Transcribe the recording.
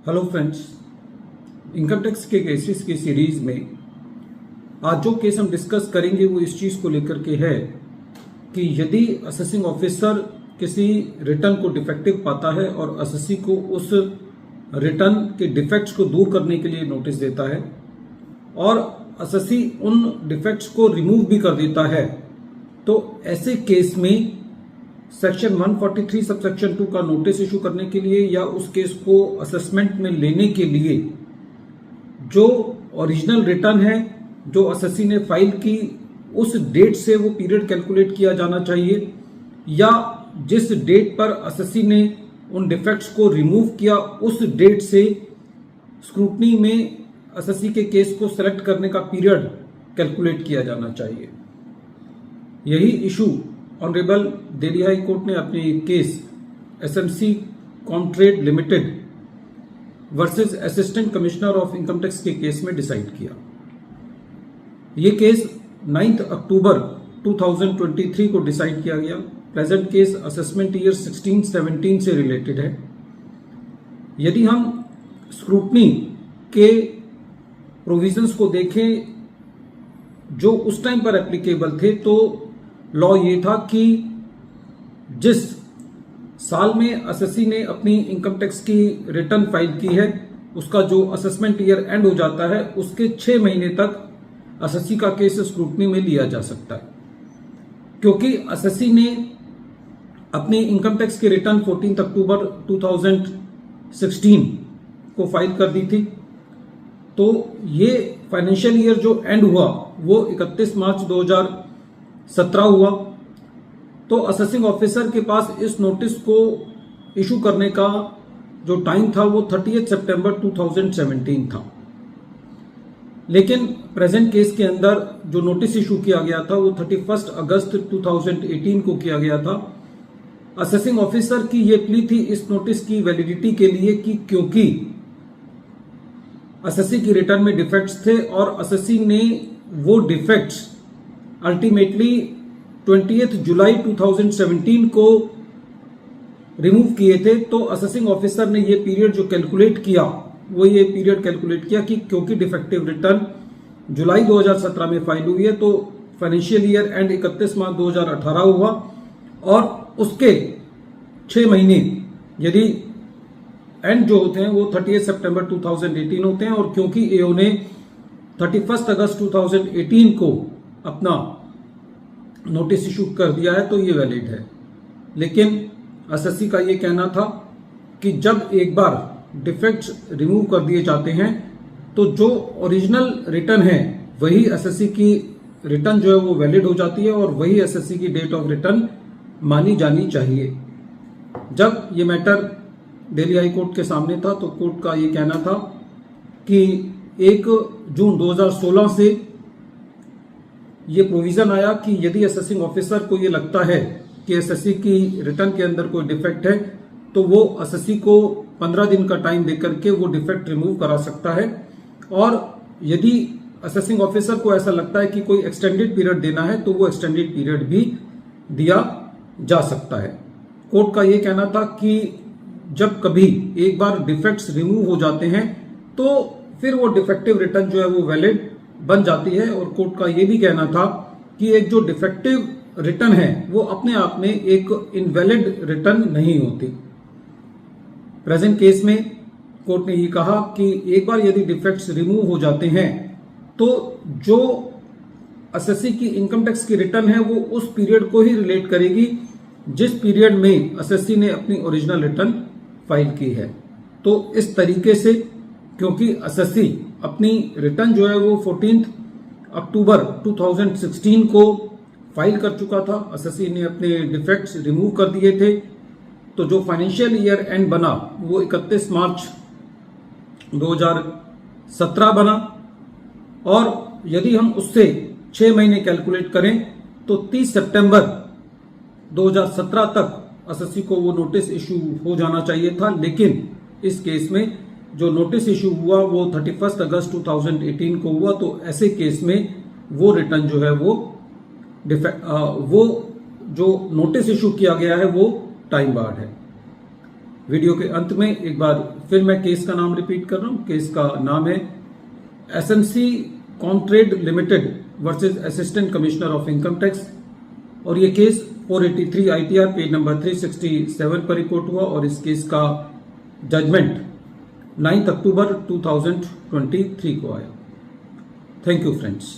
Hello friends, income tax के cases की series में आज जो केस हम डिस्कस करेंगे वो इस चीज़ को लेकर के है कि यदि असेसिंग ऑफिसर किसी रिटर्न को डिफेक्टिव पाता है और असेसी को उस रिटर्न के डिफेक्ट्स को दूर करने के लिए नोटिस देता है और असेसी उन डिफेक्ट्स को रिमूव भी कर देता है, तो ऐसे केस में सेक्शन 143 सबसेक्शन 2 का नोटिस इशू करने के लिए या उस केस को असेसमेंट में लेने के लिए जो ओरिजिनल रिटर्न है जो असेसी ने फाइल की उस डेट से वो पीरियड कैलकुलेट किया जाना चाहिए, या जिस डेट पर असेसी ने उन डिफेक्ट्स को रिमूव किया उस डेट से स्क्रूटनी में असेसी के केस को सेलेक्ट करने का पीरियड कैलकुलेट किया जाना चाहिए। यही issue honourable Delhi high court ने अपने case SMC Comtrade Limited versus assistant commissioner of income tax के केस में डिसाइड किया। ये केस 9 अक्टूबर 2023 को डिसाइड किया गया। प्रेजेंट केस असेसमेंट ईयर 16-17 से रिलेटेड है। यदि हम स्क्रूटनी के प्रोविजंस को देखें जो उस टाइम पर एप्लीकेबल थे, तो लॉ ये था कि जिस साल में असेसी ने अपनी इनकम टैक्स की रिटर्न फाइल की है उसका जो असेसमेंट ईयर एंड हो जाता है उसके 6 महीने तक असेसी का केस स्क्रूटनी में लिया जा सकता है। क्योंकि असेसी ने अपनी इनकम टैक्स की रिटर्न 14 अक्टूबर 2016 को फाइल कर दी थी, तो ये फाइनेंशियल ईयर जो एंड हुआ वो 31 मार्च 2017 हुआ। तो असेसिंग ऑफिसर के पास इस नोटिस को इशू करने का जो टाइम था वो 30 सितंबर 2017 था। लेकिन प्रेजेंट केस के अंदर जो नोटिस इशू किया गया था वो 31 अगस्त 2018 को किया गया था। असेसिंग ऑफिसर की ये प्ली थी इस नोटिस की वैलिडिटी के लिए कि क्योंकि असेसी की रिटर्न में डिफेक्ट्स थे और असेसी ने वो डिफेक्ट्स अल्टीमेटली 20 जुलाई 2017 को रिमूव किए थे, तो असेसिंग ऑफिसर ने ये पीरियड जो कैलकुलेट किया वो ये पीरियड कैलकुलेट किया कि क्योंकि डिफेक्टिव रिटर्न जुलाई 2017 में फाइल हुई है तो फाइनेंशियल ईयर एंड 31 मार्च 2018 हुआ और उसके 6 महीने यदि एंड जो होते हैं वो 30 सितंबर 2018 होते हैं, और क्योंकि एओ ने 31 अगस्त 2018 को अपना नोटिस इशू कर दिया है तो ये वैलिड है। लेकिन असेसी का ये कहना था कि जब एक बार डिफेक्ट्स रिमूव कर दिए जाते हैं तो जो ओरिजिनल रिटर्न है वही असेसी की रिटर्न जो है वो वैलिड हो जाती है और वही असेसी की डेट ऑफ रिटर्न मानी जानी चाहिए। जब ये मैटर दिल्ली हाई कोर्ट के सामने था तो कोर्ट का ये कहना था कि 1 जून 2016 से ये प्रोविजन आया कि यदि असेसिंग ऑफिसर को ये लगता है कि असेसी की रिटर्न के अंदर कोई डिफेक्ट है तो वो असेसी को 15 दिन का टाइम देकर के वो डिफेक्ट रिमूव करा सकता है, और यदि असेसिंग ऑफिसर को ऐसा लगता है कि कोई एक्सटेंडेड पीरियड देना है तो वो एक्सटेंडेड पीरियड भी दिया जा सकता है। कोर्ट का ये कहना था कि जब कभी एक बार डिफेक्ट्स रिमूव हो जाते हैं तो फिर वो डिफेक्टिव रिटर्न जो है वो वैलिड बन जाती है, और कोर्ट का ये भी कहना था कि एक जो डिफेक्टिव रिटर्न है वो अपने आप में एक इनवैलिड रिटर्न नहीं होती। प्रेजेंट केस में कोर्ट ने ये कहा कि एक बार यदि डिफेक्ट्स रिमूव हो जाते हैं तो जो असेसी की इनकम टैक्स की रिटर्न है वो उस पीरियड को ही रिलेट करेगी जिस पीरियड में असेसी ने अपनी ओरिजिनल रिटर्न फाइल की है। तो इस तरीके से क्योंकि असेसी अपनी रिटर्न जो है वो 14 अक्टूबर 2016 को फाइल कर चुका था, असेसी ने अपने डिफेक्ट्स रिमूव कर दिए थे, तो जो फाइनेंशियल ईयर एंड बना वो 31 मार्च 2017 बना, और यदि हम उससे 6 महीने कैलकुलेट करें तो 30 सितंबर 2017 तक असेसी को वो नोटिस इशू हो जाना चाहिए था। लेकिन इस केस में जो नोटिस इशू हुआ वो 31 अगस्त 2018 को हुआ, तो ऐसे केस में वो रिटर्न जो है वो जो नोटिस इशू किया गया है वो टाइम बार्ड है। वीडियो के अंत में एक बार फिर मैं केस का नाम रिपीट कर रहा हूं। केस का नाम है SMC Comtrade Limited versus assistant commissioner of income tax, और ये केस 483 आईटीआर पेज नंबर 367 पर रिपोर्ट हुआ और इस केस का जजमेंट 9 अक्टूबर 2023 को आया। Thank you friends.